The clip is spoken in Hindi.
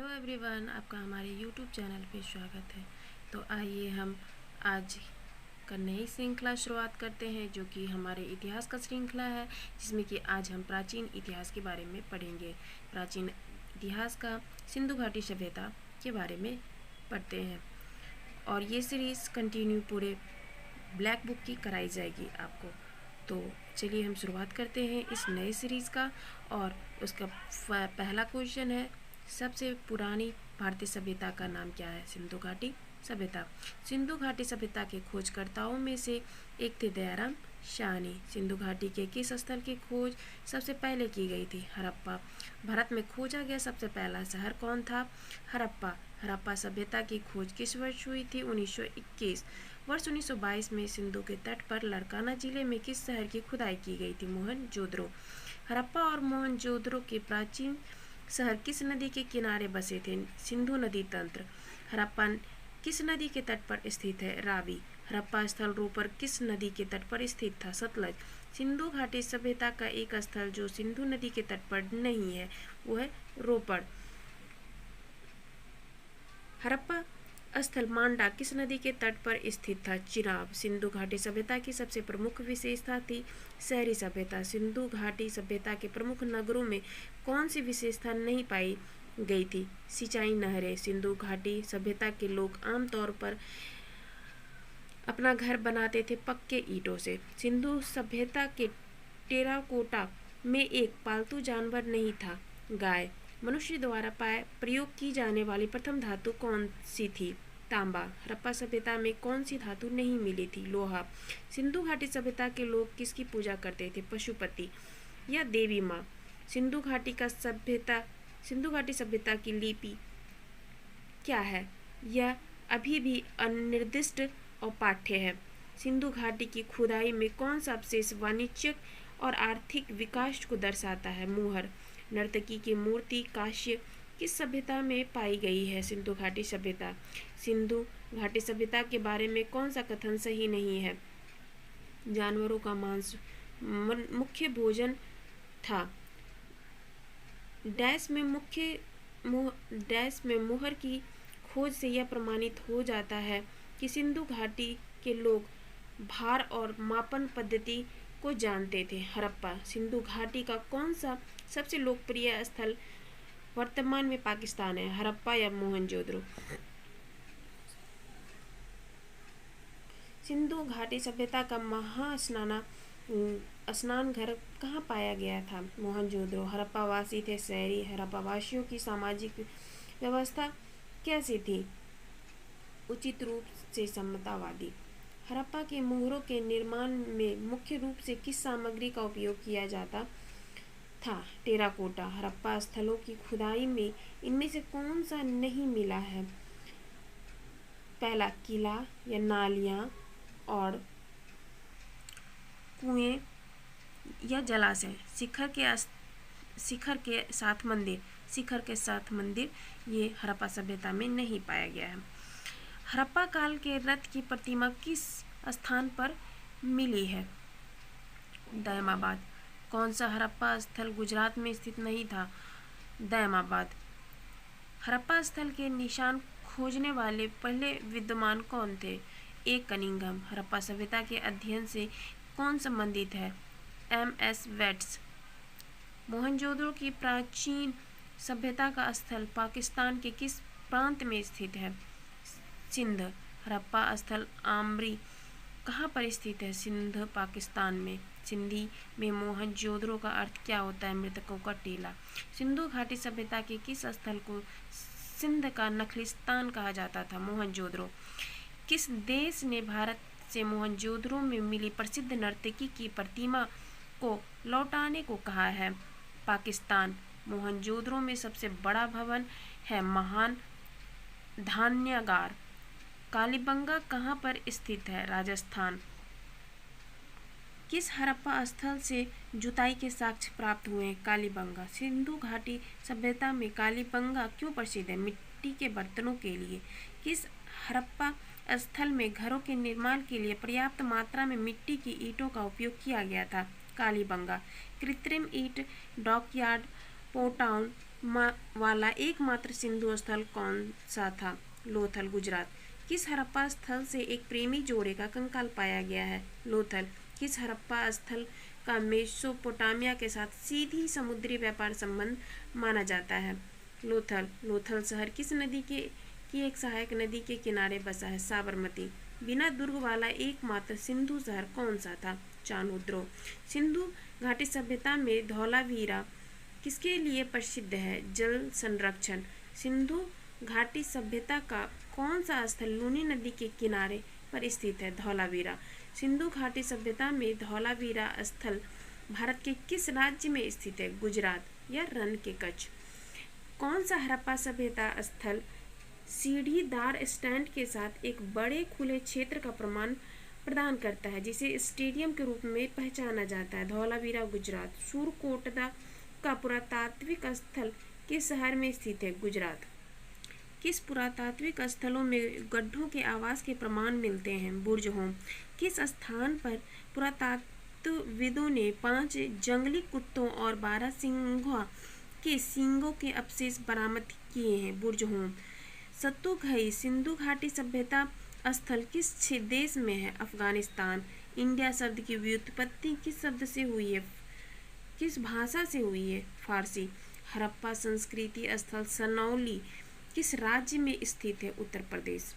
हेलो एवरीवन, आपका हमारे यूट्यूब चैनल पे स्वागत है। तो आइए हम आज का नई श्रृंखला शुरुआत करते हैं, जो कि हमारे इतिहास का श्रृंखला है, जिसमें कि आज हम प्राचीन इतिहास के बारे में पढ़ेंगे। प्राचीन इतिहास का सिंधु घाटी सभ्यता के बारे में पढ़ते हैं और ये सीरीज़ कंटिन्यू पूरे ब्लैक बुक की कराई जाएगी आपको। तो चलिए हम शुरुआत करते हैं इस नए सीरीज़ का। और उसका पहला क्वेश्चन है, सबसे पुरानी भारतीय सभ्यता का नाम क्या है? सिंधु घाटी सभ्यता। सिंधु घाटी सभ्यता के खोजकर्ताओं में से एक थे दयाराम साहनी। सिंधु घाटी के किस स्थल की खोज सबसे पहले की गई थी? हड़प्पा। भारत में खोजा गया सबसे पहला शहर कौन था? हड़प्पा। हड़प्पा सभ्यता की खोज किस वर्ष हुई थी? 1921। वर्ष 1922 में सिंधु के तट पर लड़काना जिले में किस शहर की खुदाई की गई थी? मोहनजोदड़ो। हड़प्पा और मोहनजोदड़ो के प्राचीन शहर किस नदी के किनारे बसे थे? सिंधु नदी तंत्र। हड़प्पा किस नदी के तट पर स्थित है? रावी। हड़प्पा स्थल रोपर किस नदी के तट पर स्थित था? सतलज। सिंधु घाटी सभ्यता का एक स्थल जो सिंधु नदी के तट पर नहीं है वो है रोपड़। हड़प्पा स्थल मांडा किस नदी के तट पर स्थित था? चिनाब। सिंधु घाटी सभ्यता की सबसे प्रमुख विशेषता थी शहरी सभ्यता। सिंधु घाटी सभ्यता के प्रमुख नगरों में कौन सी विशेषता नहीं पाई गई थी? सिंचाई नहरें। सिंधु घाटी सभ्यता के लोग आमतौर पर अपना घर बनाते थे पक्के ईंटों से। सिंधु सभ्यता के टेराकोटा में एक पालतू जानवर नहीं था, गाय। मनुष्य द्वारा प्रयोग की जाने वाली प्रथम धातु कौन सी थी? तांबा। हड़प्पा सभ्यता में कौन सी धातु नहीं मिली थी? लोहा। सिंधु घाटी सभ्यता के लोग किसकी पूजा करते थे? पशुपति या देवी माँ। सिंधु घाटी सभ्यता की लिपि क्या है? यह अभी भी अनिर्दिष्ट और पाठ्य है। सिंधु घाटी की खुदाई में कौन सा अवशेष वाणिज्यिक और आर्थिक विकास को दर्शाता है? मुहर। नर्तकी की मूर्ति कांस्य किस सभ्यता में पाई गई है? सिंधु घाटी सभ्यता। सिंधु घाटी सभ्यता के बारे में कौन सा कथन सही नहीं है? जानवरों का मांस मुख्य भोजन था। डैश में मुहर की खोज से यह प्रमाणित हो जाता है कि सिंधु घाटी के लोग भार और मापन पद्धति को जानते थे। हड़प्पा। सिंधु घाटी का कौन सा सबसे लोकप्रिय स्थल वर्तमान में पाकिस्तान है? हड़प्पा या मोहनजोदड़ो। सिंधु घाटी सभ्यता का स्नान घर कहाँ पाया गया था? मोहनजोदड़ो। हड़प्पा वासी थे शहरी। हड़प्पा वासियों की सामाजिक व्यवस्था कैसी थी? उचित रूप से समतावादी। हड़प्पा के मोहरों के निर्माण में मुख्य रूप से किस सामग्री का उपयोग किया जाता था? टेराकोटा। हड़प्पा स्थलों की खुदाई में इनमें से कौन सा नहीं मिला है? पहला, किला या नालियाँ और कुएं या जलाशय। शिखर के साथ मंदिर ये हड़प्पा सभ्यता में नहीं पाया गया है। हड़प्पा काल के रथ की प्रतिमा किस स्थान पर मिली है? दयमाबाद। कौन सा हड़प्पा स्थल गुजरात में स्थित नहीं था? दयमाबाद। हड़प्पा स्थल के निशान खोजने वाले पहले विद्वान कौन थे? ए कनिंघम। हड़प्पा सभ्यता के अध्ययन से कौन संबंधित है? एम.एस. वेट्स। मोहनजोदड़ो की प्राचीन सभ्यता का स्थल पाकिस्तान के किस प्रांत में स्थित है? सिंध। हड़प्पा स्थल आमरी कहाँ पर स्थित है? सिंध, पाकिस्तान में। सिंधी में मोहनजोदड़ो का अर्थ क्या होता है? मृतकों का टीला। सिंधु घाटी सभ्यता के किस स्थल को सिंध का नखलिस्तान कहा जाता था? मोहनजोदड़ो। किस देश ने भारत से मोहनजोदड़ो में मिली प्रसिद्ध नर्तकी की प्रतिमा को लौटाने को कहा है? पाकिस्तान। मोहनजोदड़ो में सबसे बड़ा भवन है महान धान्यागार। कालीबंगा कहाँ पर स्थित है? राजस्थान। किस हड़प्पा स्थल से जुताई के साक्ष्य प्राप्त हुए? कालीबंगा। सिंधु घाटी सभ्यता में कालीबंगा क्यों प्रसिद्ध है? मिट्टी के बर्तनों के लिए। किस हड़प्पा स्थल में घरों के निर्माण के लिए पर्याप्त मात्रा में मिट्टी की ईंटों का उपयोग किया गया था? कालीबंगा। कृत्रिम ईंट, डॉकयार्ड, पोटाउन वाला एकमात्र सिंधु स्थल कौन सा था? लोथल, गुजरात। किस हड़प्पा स्थल से एक प्रेमी जोड़े का कंकाल पाया गया है? लोथल। किस हड़प्पा स्थल का मेसोपोटामिया के साथ सीधी समुद्री व्यापार संबंध माना जाता है? लोथल। लोथल शहर किस नदी की एक सहायक नदी के किनारे बसा है? साबरमती। बिना दुर्ग वाला एकमात्र सिंधु शहर कौन सा था? चानोद्रो। सिंधु घाटी सभ्यता में धौलावीरा किसके लिए प्रसिद्ध है? जल संरक्षण। सिंधु घाटी सभ्यता का कौन सा स्थल लूनी नदी के किनारे पर स्थित है? धौलावीरा। सिंधु घाटी सभ्यता में धौलावीरा स्थल भारत के किस राज्य में स्थित है? गुजरात या रण के कच्छ। कौन सा हड़प्पा सभ्यता स्थल सीढ़ीदार स्टैंड के साथ एक बड़े खुले क्षेत्र का प्रदान करता है, जिसे स्टेडियम के रूप में पहचाना जाता है? धौलावीरा, गुजरात। सूरकोटदा का पुरातात्विक स्थल किस शहर में स्थित है? गुजरात। किस पुरातात्विक स्थलों में गड्ढों के आवास के प्रमाण मिलते हैं? बुर्ज होम। किस स्थान पर पुरातत्वविदों ने 5 जंगली कुत्तों और 12 सिंघों के सींगों के अवशेष बरामद किए हैं? बुर्ज होम। सत्तुघई सिंधु घाटी सभ्यता स्थल किस देश में है? अफगानिस्तान। इंडिया शब्द की व्युत्पत्ति किस शब्द से हुई है? किस भाषा से हुई है? फारसी। हड़प्पा संस्कृति स्थल सनौली किस राज्य में स्थित है? उत्तर प्रदेश।